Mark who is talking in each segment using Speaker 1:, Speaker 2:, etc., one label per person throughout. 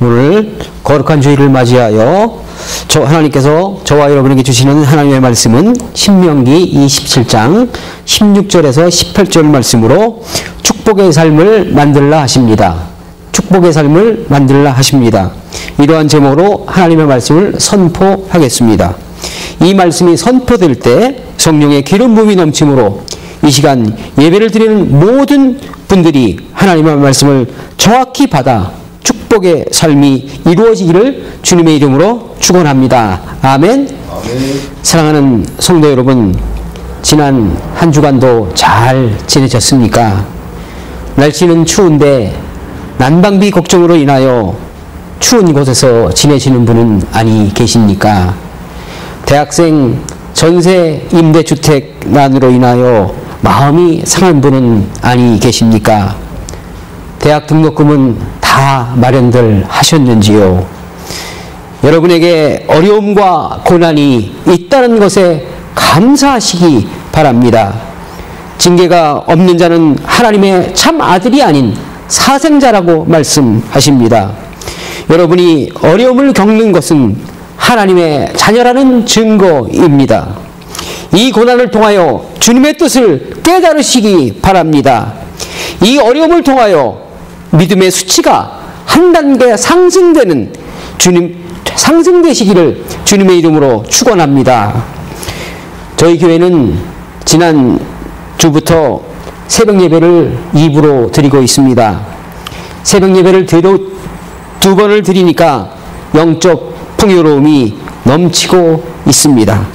Speaker 1: 오늘 거룩한 주일을 맞이하여 하나님께서 저와 여러분에게 주시는 하나님의 말씀은 신명기 27장 16절에서 18절 말씀으로 축복의 삶을 만들라 하십니다. 축복의 삶을 만들라 하십니다. 이러한 제목으로 하나님의 말씀을 선포하겠습니다. 이 말씀이 선포될 때 성령의 기름 부음이 넘침으로 이 시간 예배를 드리는 모든 분들이 하나님의 말씀을 정확히 받아 축복의 삶이 이루어지기를 주님의 이름으로 축원합니다. 아멘. 사랑하는 성도 여러분, 지난 한 주간도 잘 지내셨습니까? 날씨는 추운데 난방비 걱정으로 인하여 추운 곳에서 지내시는 분은 아니 계십니까? 대학생 전세 임대주택난으로 인하여 마음이 상한 분은 아니 계십니까? 대학 등록금은 다 마련들 하셨는지요? 여러분에게 어려움과 고난이 있다는 것에 감사하시기 바랍니다. 징계가 없는 자는 하나님의 참 아들이 아닌 사생자라고 말씀하십니다. 여러분이 어려움을 겪는 것은 하나님의 자녀라는 증거입니다. 이 고난을 통하여 주님의 뜻을 깨달으시기 바랍니다. 이 어려움을 통하여 믿음의 수치가 한 단계 상승되시기를 주님의 이름으로 축원합니다. 저희 교회는 지난 주부터 새벽 예배를 2부로 드리고 있습니다. 새벽 예배를 두 번을 드리니까 영적 풍요로움이 넘치고 있습니다.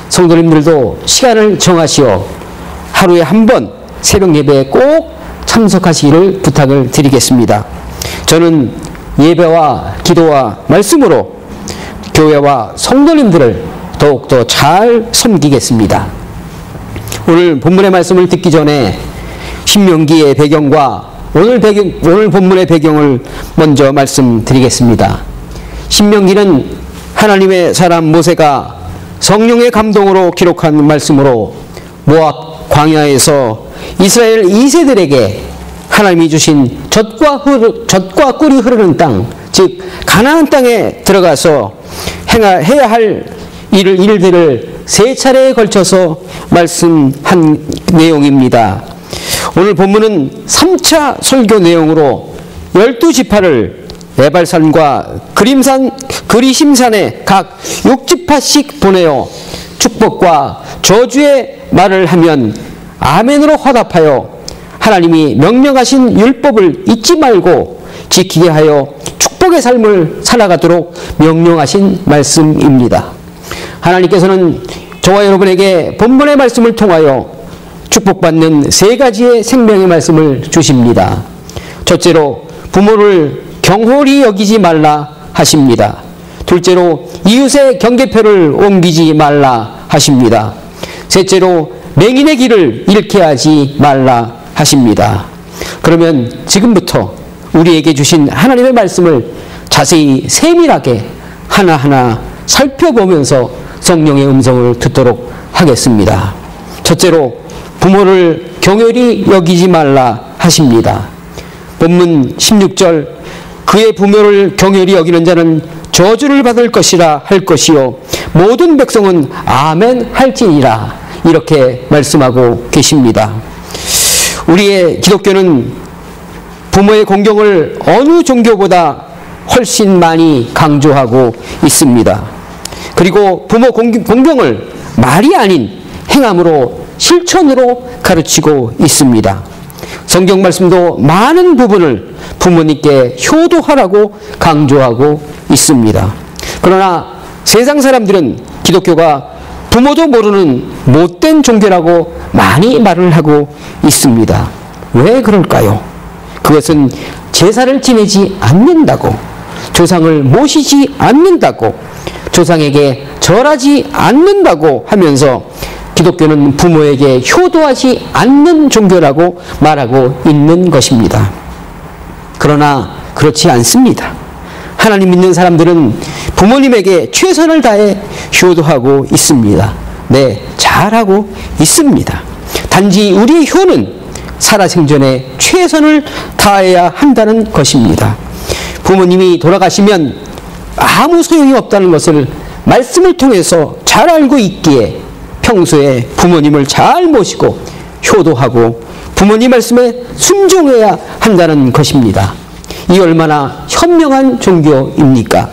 Speaker 1: 성도님들도 시간을 정하시어 하루에 한 번 새벽 예배에 꼭 참석하시기를 부탁을 드리겠습니다. 저는 예배와 기도와 말씀으로 교회와 성도님들을 더욱더 잘 섬기겠습니다. 오늘 본문의 말씀을 듣기 전에 신명기의 배경과 오늘 본문의 배경을 먼저 말씀드리겠습니다. 신명기는 하나님의 사람 모세가 성령의 감동으로 기록한 말씀으로 모압 광야에서 이스라엘 2세들에게 하나님이 주신 젖과 꿀이 흐르는 땅, 즉 가나안 땅에 들어가서 해야 할 일들을 세 차례에 걸쳐서 말씀한 내용입니다. 오늘 본문은 3차 설교 내용으로 12지파를 에발산과 그리심산에 각 6지파씩 보내어 축복과 저주의 말을 하면 아멘으로 화답하여 하나님이 명령하신 율법을 잊지 말고 지키게 하여 축복의 삶을 살아가도록 명령하신 말씀입니다. 하나님께서는 저와 여러분에게 본문의 말씀을 통하여 축복받는 세 가지의 생명의 말씀을 주십니다. 첫째로 부모를 경홀히 여기지 말라 하십니다. 둘째로 이웃의 경계표를 옮기지 말라 하십니다. 셋째로 맹인의 길을 잃게 하지 말라 하십니다. 그러면 지금부터 우리에게 주신 하나님의 말씀을 자세히 세밀하게 하나하나 살펴보면서 성령의 음성을 듣도록 하겠습니다. 첫째로 부모를 경홀히 여기지 말라 하십니다. 본문 16절 그의 부모를 경홀히 여기는 자는 저주를 받을 것이라 할 것이요 모든 백성은 아멘 할지니라 이렇게 말씀하고 계십니다. 우리의 기독교는 부모의 공경을 어느 종교보다 훨씬 많이 강조하고 있습니다. 그리고 부모 공경을 말이 아닌 행함으로 실천으로 가르치고 있습니다. 성경 말씀도 많은 부분을 부모님께 효도하라고 강조하고 있습니다. 그러나 세상 사람들은 기독교가 부모도 모르는 못된 종교라고 많이 말을 하고 있습니다. 왜 그럴까요? 그것은 제사를 지내지 않는다고, 조상을 모시지 않는다고, 조상에게 절하지 않는다고 하면서 기독교는 부모에게 효도하지 않는 종교라고 말하고 있는 것입니다. 그러나 그렇지 않습니다. 하나님 믿는 사람들은 부모님에게 최선을 다해 효도하고 있습니다. 네, 잘하고 있습니다. 단지 우리의 효는 살아생전에 최선을 다해야 한다는 것입니다. 부모님이 돌아가시면 아무 소용이 없다는 것을 말씀을 통해서 잘 알고 있기에 평소에 부모님을 잘 모시고 효도하고 부모님 말씀에 순종해야 한다는 것입니다. 이 얼마나 현명한 종교입니까?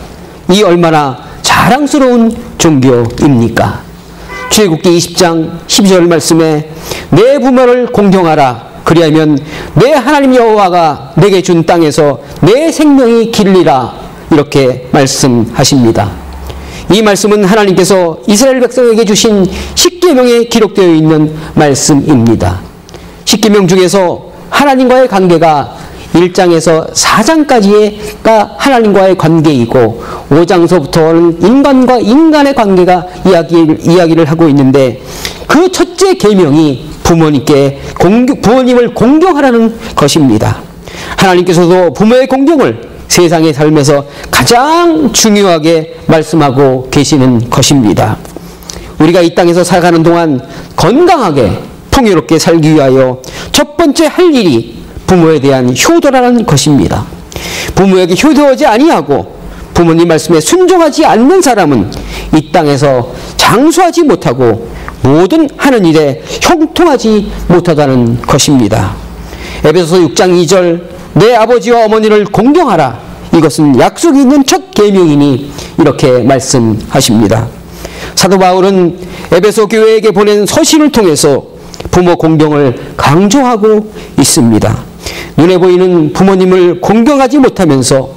Speaker 1: 이 얼마나 자랑스러운 종교입니까? 출애굽기 20장 12절 말씀에 내 부모를 공경하라. 그리하면 내 하나님 여호와가 내게 준 땅에서 내 생명이 길리라. 이렇게 말씀하십니다. 이 말씀은 하나님께서 이스라엘 백성에게 주신 십계명에 기록되어 있는 말씀입니다. 십계명 중에서 하나님과의 관계가 1장에서 4장까지가 하나님과의 관계이고 5장서부터는 인간과 인간의 관계가 이야기를 하고 있는데 그 첫째 계명이 부모님을 공경하라는 것입니다. 하나님께서도 부모의 공경을 세상의 삶에서 가장 중요하게 말씀하고 계시는 것입니다. 우리가 이 땅에서 살아가는 동안 건강하게 풍요롭게 살기 위하여 첫 번째 할 일이 부모에 대한 효도라는 것입니다. 부모에게 효도하지 아니하고 부모님 말씀에 순종하지 않는 사람은 이 땅에서 장수하지 못하고 모든 하는 일에 형통하지 못하다는 것입니다. 에베소서 6장 2절 내 아버지와 어머니를 공경하라. 이것은 약속이 있는 첫 계명이니 이렇게 말씀하십니다. 사도 바울은 에베소 교회에게 보낸 서신을 통해서 부모 공경을 강조하고 있습니다. 눈에 보이는 부모님을 공경하지 못하면서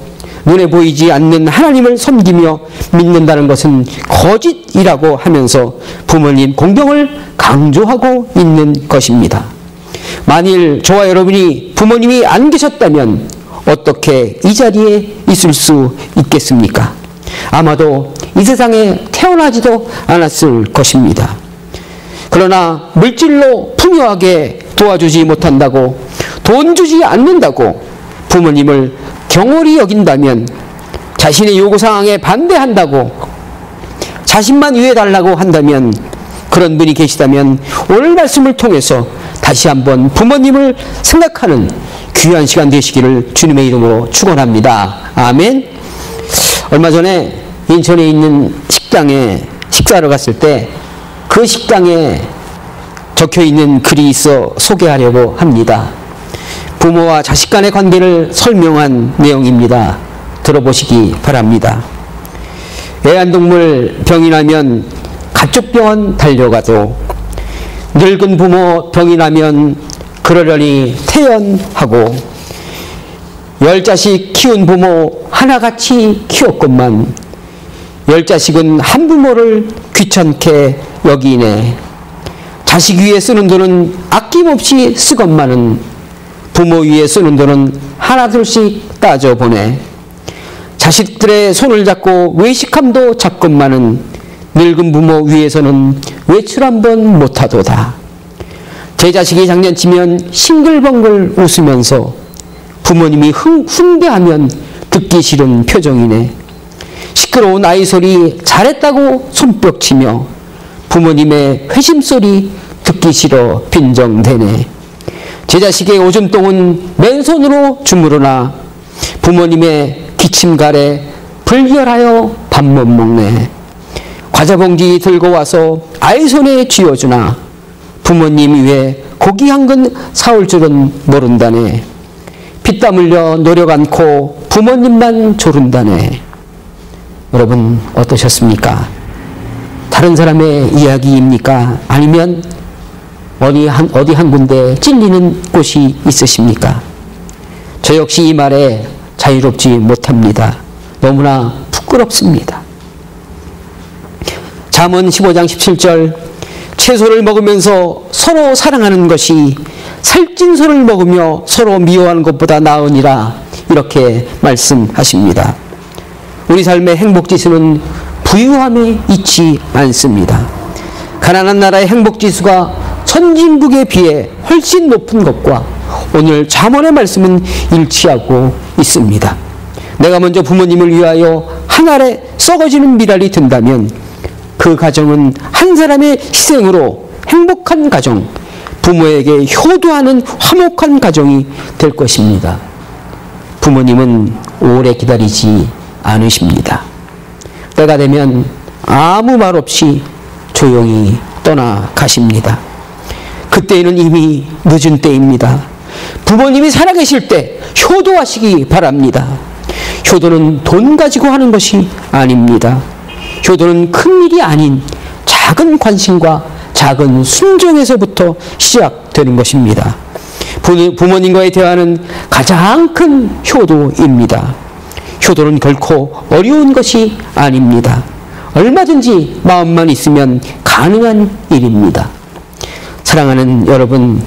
Speaker 1: 눈에 보이지 않는 하나님을 섬기며 믿는다는 것은 거짓이라고 하면서 부모님 공경을 강조하고 있는 것입니다. 만일 저와 여러분이 부모님이 안 계셨다면 어떻게 이 자리에 있을 수 있겠습니까? 아마도 이 세상에 태어나지도 않았을 것입니다. 그러나 물질로 풍요하게 도와주지 못한다고, 돈 주지 않는다고 부모님을 경홀히 여긴다면, 자신의 요구사항에 반대한다고 자신만 위해달라고 한다면, 그런 분이 계시다면 오늘 말씀을 통해서 다시 한번 부모님을 생각하는 귀한 시간 되시기를 주님의 이름으로 축원합니다. 아멘. 얼마 전에 인천에 있는 식당에 식사하러 갔을 때 그 식당에 적혀있는 글이 있어 소개하려고 합니다. 부모와 자식 간의 관계를 설명한 내용입니다. 들어보시기 바랍니다. 애완동물 병이 나면 가축병원 달려가도 늙은 부모 병이 나면 그러려니 퇴원하고 10자식 키운 부모 하나같이 키웠건만 10자식은 한 부모를 귀찮게 여기네. 자식 위에 쓰는 돈은 아낌없이 쓰건만은 부모 위에 쓰는 돈은 하나둘씩 따져보네. 자식들의 손을 잡고 외식함도 잡건만은 늙은 부모 위에서는 외출 한번 못하도다. 제 자식이 장난치면 싱글벙글 웃으면서 부모님이 훈계하면 듣기 싫은 표정이네. 시끄러운 아이 소리 잘했다고 손뼉치며 부모님의 회심소리 듣기 싫어 빈정대네. 제 자식의 오줌똥은 맨손으로 주무르나 부모님의 기침갈에 불결하여 밥 못 먹네. 과자봉지 들고 와서 아이 손에 쥐어주나 부모님 위에 고기 한 근 사올 줄은 모른다네. 피땀 흘려 노력 않고 부모님만 조른다네. 여러분 어떠셨습니까? 다른 사람의 이야기입니까? 아니면 어디 한 군데 찔리는 곳이 있으십니까? 저 역시 이 말에 자유롭지 못합니다. 너무나 부끄럽습니다. 잠언 15장 17절 채소를 먹으면서 서로 사랑하는 것이 살찐 소를 먹으며 서로 미워하는 것보다 나으니라. 이렇게 말씀하십니다. 우리 삶의 행복지수는 부유함에 있지 않습니다. 가난한 나라의 행복지수가 선진국에 비해 훨씬 높은 것과 오늘 잠언의 말씀은 일치하고 있습니다. 내가 먼저 부모님을 위하여 한 알에 썩어지는 미랄이 든다면 그 가정은 한 사람의 희생으로 행복한 가정, 부모에게 효도하는 화목한 가정이 될 것입니다. 부모님은 오래 기다리지 않으십니다. 때가 되면 아무 말 없이 조용히 떠나가십니다. 그때에는 이미 늦은 때입니다. 부모님이 살아계실 때 효도하시기 바랍니다. 효도는 돈 가지고 하는 것이 아닙니다. 효도는 큰 일이 아닌 작은 관심과 작은 순종에서부터 시작되는 것입니다. 부모님과의 대화는 가장 큰 효도입니다. 효도는 결코 어려운 것이 아닙니다. 얼마든지 마음만 있으면 가능한 일입니다. 사랑하는 여러분,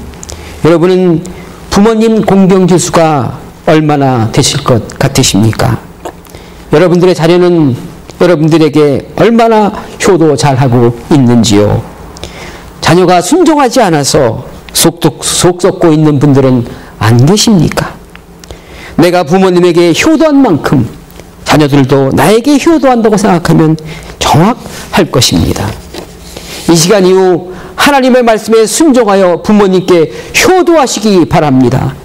Speaker 1: 여러분은 부모님 공경지수가 얼마나 되실 것 같으십니까? 여러분들의 자녀는 여러분들에게 얼마나 효도 잘하고 있는지요? 자녀가 순종하지 않아서 속 썩고 있는 분들은 안 계십니까? 내가 부모님에게 효도한 만큼 자녀들도 나에게 효도한다고 생각하면 정확할 것입니다. 이 시간 이후 하나님의 말씀에 순종하여 부모님께 효도하시기 바랍니다.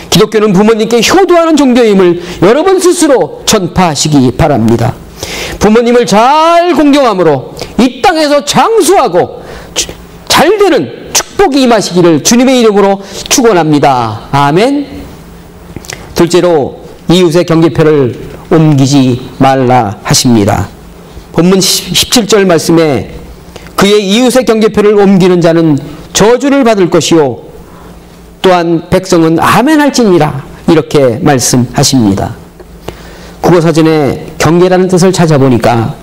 Speaker 1: 기독교는 부모님께 효도하는 종교임을 여러분 스스로 전파하시기 바랍니다. 부모님을 잘 공경함으로 이 땅에서 장수하고 잘 되는 축복이 임하시기를 주님의 이름으로 축원합니다. 아멘. 둘째로 이웃의 경계표를 옮기지 말라 하십니다. 본문 17절 말씀에 그의 이웃의 경계표를 옮기는 자는 저주를 받을 것이요 또한 백성은 아멘할지니라 이렇게 말씀하십니다. 국어사전에 경계라는 뜻을 찾아보니까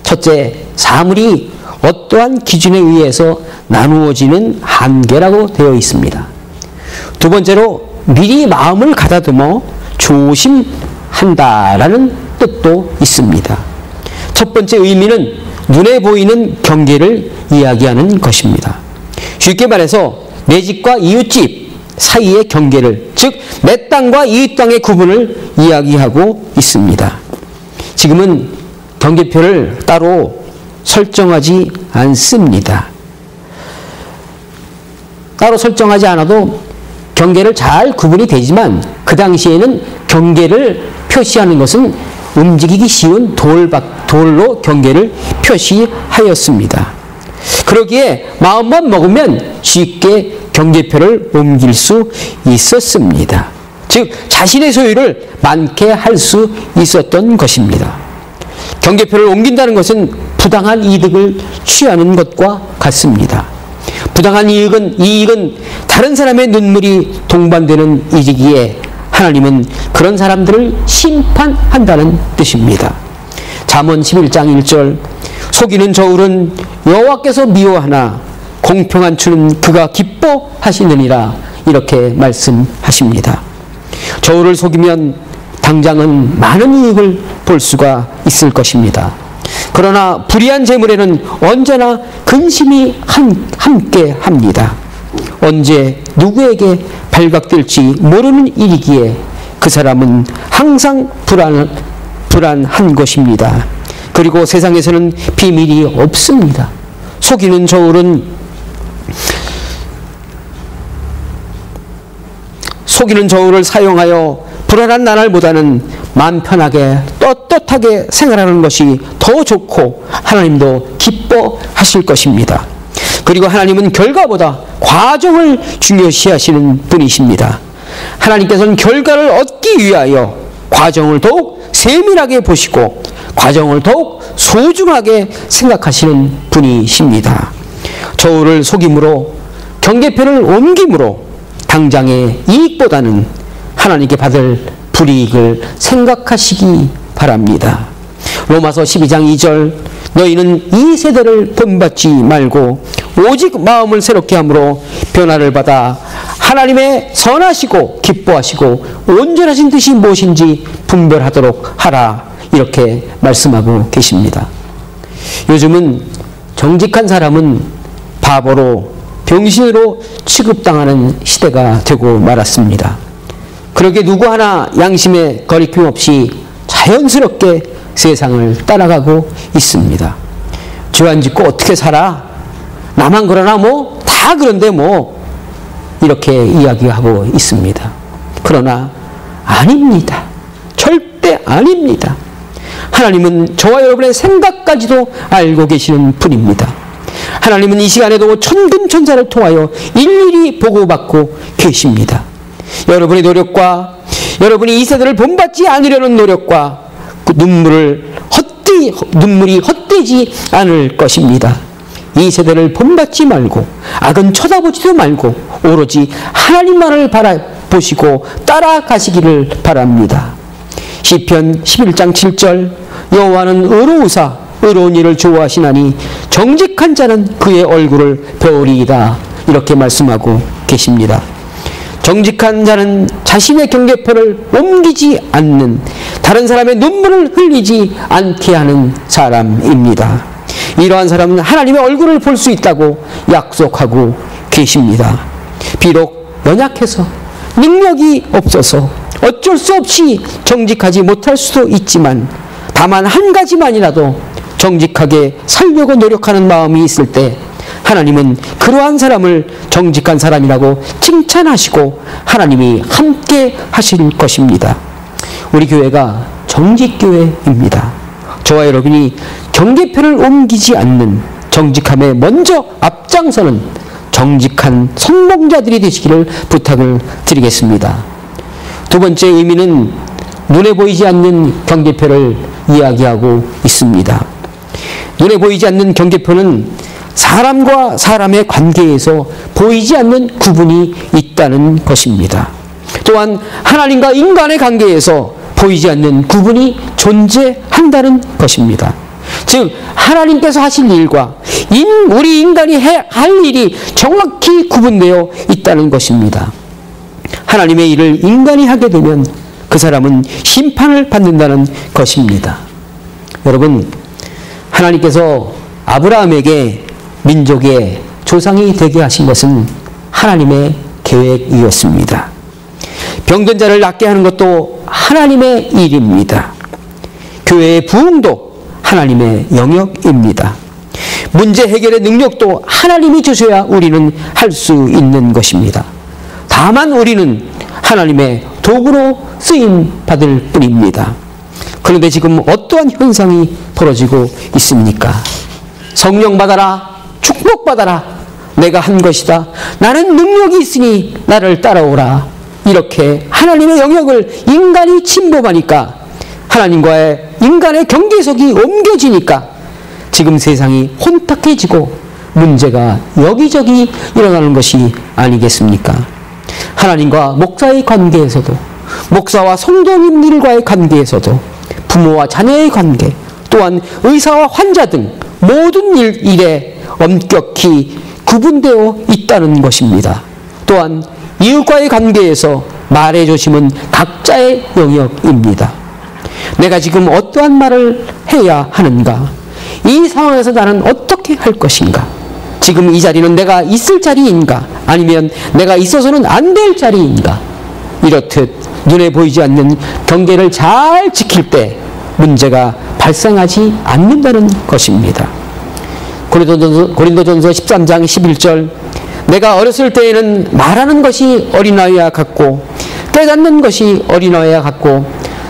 Speaker 1: 첫째, 사물이 어떠한 기준에 의해서 나누어지는 한계라고 되어 있습니다. 두 번째로 미리 마음을 가다듬어 조심한다라는 뜻도 있습니다. 첫 번째 의미는 눈에 보이는 경계를 이야기하는 것입니다. 쉽게 말해서 내 집과 이웃집 사이의 경계를, 즉 내 땅과 이웃 땅의 구분을 이야기하고 있습니다. 지금은 경계표를 따로 설정하지 않습니다. 따로 설정하지 않아도 경계를 잘 구분이 되지만 그 당시에는 경계를 표시하는 것은 움직이기 쉬운 돌로 경계를 표시하였습니다. 그러기에 마음만 먹으면 쉽게 경계표를 옮길 수 있었습니다. 즉 자신의 소유를 많게 할 수 있었던 것입니다. 경계표를 옮긴다는 것은 부당한 이득을 취하는 것과 같습니다. 부당한 이익은 다른 사람의 눈물이 동반되는 일이기에 하나님은 그런 사람들을 심판한다는 뜻입니다. 잠언 11장 1절 속이는 저울은 여호와께서 미워하나 공평한 추는 그가 기뻐하시느니라 이렇게 말씀하십니다. 저울을 속이면 당장은 많은 이익을 볼 수가 있을 것입니다. 그러나 불의한 재물에는 언제나 근심이 함께 합니다. 언제 누구에게 발각될지 모르는 일이기에 그 사람은 항상 불안한 것입니다. 그리고 세상에서는 비밀이 없습니다. 속이는 저울을 사용하여 불안한 나날보다는 마음 편하게 떳떳하게 생활하는 것이 더 좋고 하나님도 기뻐하실 것입니다. 그리고 하나님은 결과보다 과정을 중요시하시는 분이십니다. 하나님께서는 결과를 얻기 위하여 과정을 더욱 세밀하게 보시고 과정을 더욱 소중하게 생각하시는 분이십니다. 저울을 속임으로 경계표를 옮김으로 당장의 이익보다는 하나님께 받을 불이익을 생각하시기 바랍니다. 로마서 12장 2절 너희는 이 세대를 본받지 말고 오직 마음을 새롭게 함으로 변화를 받아 하나님의 선하시고 기뻐하시고 온전하신 뜻이 무엇인지 분별하도록 하라 이렇게 말씀하고 계십니다. 요즘은 정직한 사람은 바보로 병신으로 취급당하는 시대가 되고 말았습니다. 그러게 누구 하나 양심에 거리낌 없이 자연스럽게 세상을 따라가고 있습니다. 죄 안 짓고 어떻게 살아? 나만 그러나 뭐 다 그런데 뭐 이렇게 이야기하고 있습니다. 그러나 아닙니다. 아닙니다. 하나님은 저와 여러분의 생각까지도 알고 계시는 분입니다. 하나님은 이 시간에도 천군천사를 통하여 일일이 보고받고 계십니다. 여러분의 노력과 여러분이 이 세대를 본받지 않으려는 노력과 그 눈물이 헛되지 않을 것입니다. 이 세대를 본받지 말고 악은 쳐다보지도 말고 오로지 하나님만을 바라보시고 따라가시기를 바랍니다. 시편 11장 7절 여호와는 의로우사 의로운 일을 좋아하시나니 정직한 자는 그의 얼굴을 배우리이다. 이렇게 말씀하고 계십니다. 정직한 자는 자신의 경계표를 옮기지 않는, 다른 사람의 눈물을 흘리지 않게 하는 사람입니다. 이러한 사람은 하나님의 얼굴을 볼 수 있다고 약속하고 계십니다. 비록 연약해서 능력이 없어서 어쩔 수 없이 정직하지 못할 수도 있지만 다만 한 가지만이라도 정직하게 살려고 노력하는 마음이 있을 때 하나님은 그러한 사람을 정직한 사람이라고 칭찬하시고 하나님이 함께 하실 것입니다. 우리 교회가 정직교회입니다. 저와 여러분이 경계표를 옮기지 않는 정직함에 먼저 앞장서는 정직한 선봉자들이 되시기를 부탁을 드리겠습니다. 두 번째 의미는 눈에 보이지 않는 경계표를 이야기하고 있습니다. 눈에 보이지 않는 경계표는 사람과 사람의 관계에서 보이지 않는 구분이 있다는 것입니다. 또한 하나님과 인간의 관계에서 보이지 않는 구분이 존재한다는 것입니다. 즉 하나님께서 하실 일과 우리 인간이 할 일이 정확히 구분되어 있다는 것입니다. 하나님의 일을 인간이 하게 되면 그 사람은 심판을 받는다는 것입니다. 여러분, 하나님께서 아브라함에게 민족의 조상이 되게 하신 것은 하나님의 계획이었습니다. 병든 자를 낫게 하는 것도 하나님의 일입니다. 교회의 부흥도 하나님의 영역입니다. 문제 해결의 능력도 하나님이 주셔야 우리는 할 수 있는 것입니다. 다만 우리는 하나님의 도구로 쓰임 받을 뿐입니다. 그런데 지금 어떠한 현상이 벌어지고 있습니까? 성령 받아라, 축복 받아라, 내가 한 것이다, 나는 능력이 있으니 나를 따라오라, 이렇게 하나님의 영역을 인간이 침범하니까 하나님과의 인간의 경계석이 옮겨지니까 지금 세상이 혼탁해지고 문제가 여기저기 일어나는 것이 아니겠습니까? 하나님과 목사의 관계에서도, 목사와 성도님들과의 관계에서도, 부모와 자녀의 관계, 또한 의사와 환자 등 모든 일에 엄격히 구분되어 있다는 것입니다. 또한 이웃과의 관계에서 말의 조심은 각자의 영역입니다. 내가 지금 어떠한 말을 해야 하는가? 이 상황에서 나는 어떻게 할 것인가? 지금 이 자리는 내가 있을 자리인가? 아니면 내가 있어서는 안 될 자리인가? 이렇듯 눈에 보이지 않는 경계를 잘 지킬 때 문제가 발생하지 않는다는 것입니다. 고린도전서 13장 11절 내가 어렸을 때에는 말하는 것이 어린아이와 같고 깨닫는 것이 어린아이와 같고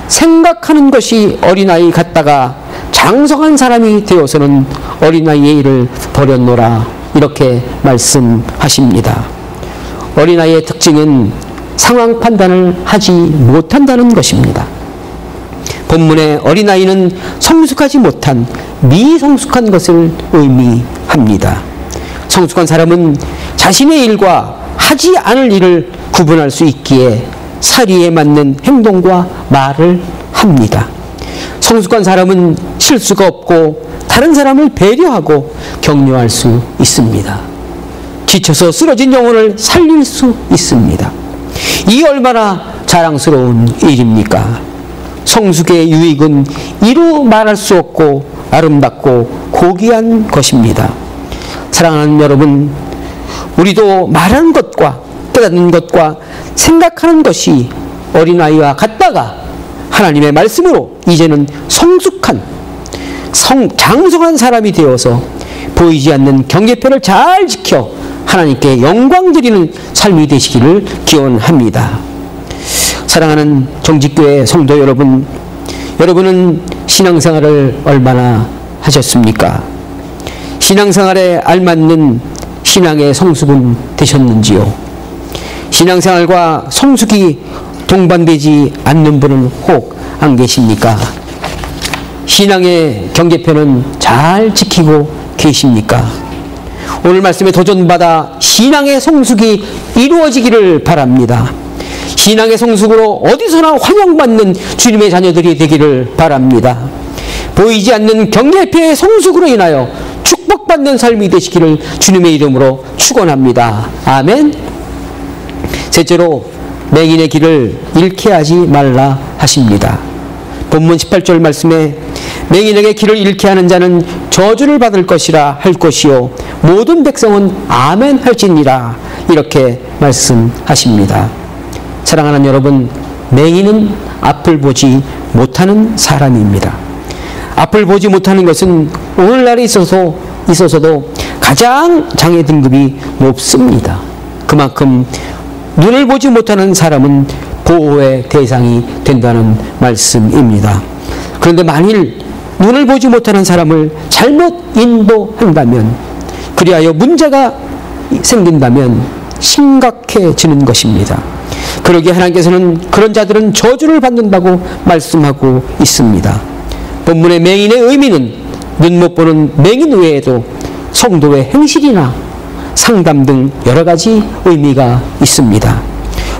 Speaker 1: 생각하는 것이 어린아이 같다가 장성한 사람이 되어서는 어린아이의 일을 버렸노라, 이렇게 말씀하십니다. 어린아이의 특징은 상황 판단을 하지 못한다는 것입니다. 본문의 어린아이는 성숙하지 못한 미성숙한 것을 의미합니다. 성숙한 사람은 자신의 일과 하지 않을 일을 구분할 수 있기에 사리에 맞는 행동과 말을 합니다. 성숙한 사람은 실수가 없고 다른 사람을 배려하고 격려할 수 있습니다. 지쳐서 쓰러진 영혼을 살릴 수 있습니다. 이 얼마나 자랑스러운 일입니까? 성숙의 유익은 이루 말할 수 없고 아름답고 고귀한 것입니다. 사랑하는 여러분, 우리도 말하는 것과 깨닫는 것과 생각하는 것이 어린아이와 같다가 하나님의 말씀으로 이제는 성숙한 장성한 사람이 되어서 보이지 않는 경계표를 잘 지켜 하나님께 영광 드리는 삶이 되시기를 기원합니다. 사랑하는 정직교회 성도 여러분, 여러분은 신앙생활을 얼마나 하셨습니까? 신앙생활에 알맞는 신앙의 성숙은 되셨는지요? 신앙생활과 성숙이 동반되지 않는 분은 혹 안 계십니까? 신앙의 경계편은 잘 지키고 계십니까? 오늘 말씀에 도전받아 신앙의 성숙이 이루어지기를 바랍니다. 신앙의 성숙으로 어디서나 환영받는 주님의 자녀들이 되기를 바랍니다. 보이지 않는 경계편의 성숙으로 인하여 축복받는 삶이 되시기를 주님의 이름으로 축원합니다. 아멘. 셋째로 맹인의 길을 잃게 하지 말라 하십니다. 본문 18절 말씀에 맹인에게 길을 잃게 하는 자는 저주를 받을 것이라 할 것이요 모든 백성은 아멘 할지니라 이렇게 말씀하십니다. 사랑하는 여러분, 맹인은 앞을 보지 못하는 사람입니다. 앞을 보지 못하는 것은 오늘날에 있어서도 가장 장애 등급이 높습니다. 그만큼 눈을 보지 못하는 사람은 보호의 대상이 된다는 말씀입니다. 그런데 만일 눈을 보지 못하는 사람을 잘못 인도한다면, 그리하여 문제가 생긴다면 심각해지는 것입니다. 그러기에 하나님께서는 그런 자들은 저주를 받는다고 말씀하고 있습니다. 본문의 맹인의 의미는 눈 못 보는 맹인 외에도 성도의 행실이나 상담 등 여러 가지 의미가 있습니다.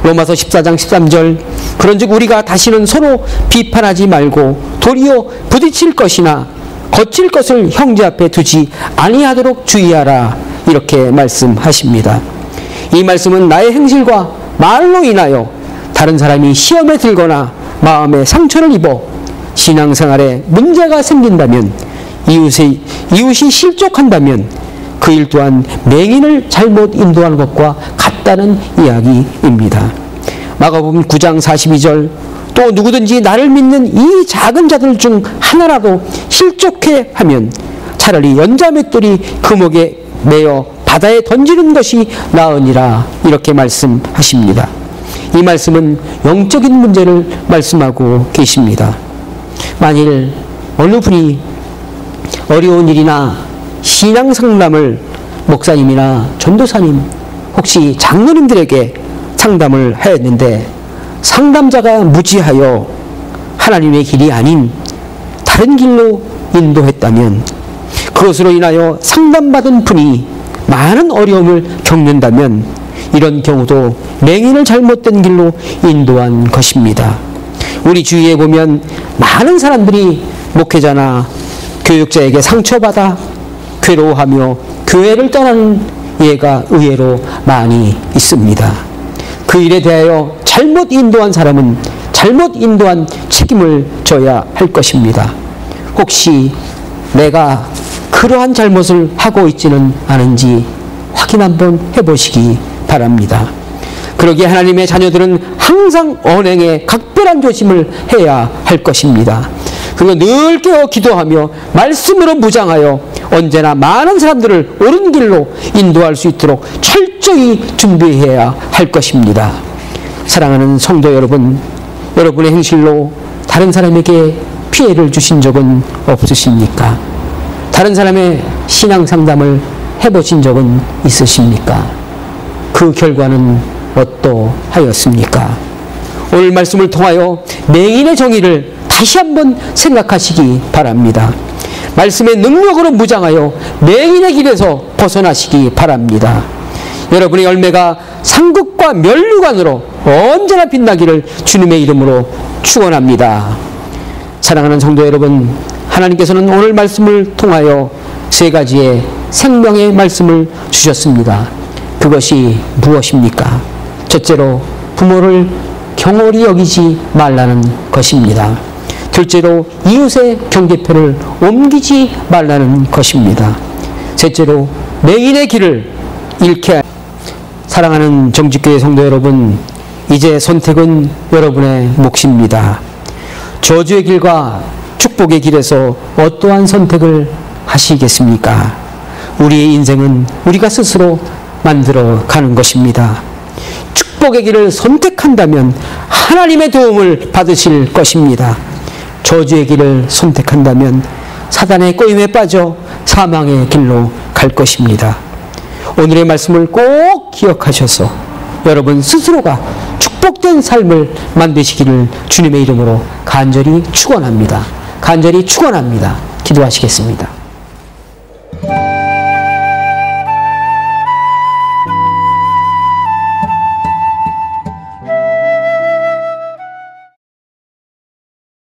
Speaker 1: 로마서 14장 13절 그런즉 우리가 다시는 서로 비판하지 말고 도리어 부딪힐 것이나 거칠 것을 형제 앞에 두지 아니하도록 주의하라 이렇게 말씀하십니다. 이 말씀은 나의 행실과 말로 인하여 다른 사람이 시험에 들거나 마음에 상처를 입어 신앙생활에 문제가 생긴다면, 이웃이 실족한다면 그 일 또한 맹인을 잘못 인도하는 것과 같다는 이야기입니다. 마가복음 9장 42절 또 누구든지 나를 믿는 이 작은 자들 중 하나라도 실족해 하면 차라리 연자맷돌이 금옥에 매어 바다에 던지는 것이 나으니라 이렇게 말씀하십니다. 이 말씀은 영적인 문제를 말씀하고 계십니다. 만일 어느 분이 어려운 일이나 신앙 상담을 목사님이나 전도사님 혹시 장로님들에게 상담을 하였는데 상담자가 무지하여 하나님의 길이 아닌 다른 길로 인도했다면, 그것으로 인하여 상담받은 분이 많은 어려움을 겪는다면 이런 경우도 맹인을 잘못된 길로 인도한 것입니다. 우리 주위에 보면 많은 사람들이 목회자나 교육자에게 상처받아 괴로워하며 교회를 떠나는 예가 의외로 많이 있습니다. 그 일에 대하여 잘못 인도한 사람은 잘못 인도한 책임을 져야 할 것입니다. 혹시 내가 그러한 잘못을 하고 있지는 않은지 확인 한번 해보시기 바랍니다. 그러기에 하나님의 자녀들은 항상 언행에 각별한 조심을 해야 할 것입니다. 그리고 늘 깨어 기도하며 말씀으로 무장하여 언제나 많은 사람들을 옳은 길로 인도할 수 있도록 철저히 준비해야 할 것입니다. 사랑하는 성도 여러분, 여러분의 행실로 다른 사람에게 피해를 주신 적은 없으십니까? 다른 사람의 신앙 상담을 해보신 적은 있으십니까? 그 결과는 어떠하였습니까? 오늘 말씀을 통하여 맹인의 정의를 다시 한번 생각하시기 바랍니다. 말씀의 능력으로 무장하여 맹인의 길에서 벗어나시기 바랍니다. 여러분의 열매가 상급과 면류관으로 언제나 빛나기를 주님의 이름으로 축원합니다. 사랑하는 성도 여러분, 하나님께서는 오늘 말씀을 통하여 세 가지의 생명의 말씀을 주셨습니다. 그것이 무엇입니까? 첫째로 부모를 경홀히 여기지 말라는 것입니다. 둘째로 이웃의 경계표를 옮기지 말라는 것입니다. 셋째로 맹인의 길을 잃게 할. 사랑하는 정직교회 성도 여러분, 이제 선택은 여러분의 몫입니다. 저주의 길과 축복의 길에서 어떠한 선택을 하시겠습니까? 우리의 인생은 우리가 스스로 만들어 가는 것입니다. 축복의 길을 선택한다면 하나님의 도움을 받으실 것입니다. 저주의 길을 선택한다면 사단의 꼬임에 빠져 사망의 길로 갈 것입니다. 오늘의 말씀을 꼭 기억하셔서 여러분 스스로가 축복된 삶을 만드시기를 주님의 이름으로 간절히 축원합니다. 간절히 축원합니다. 기도하시겠습니다.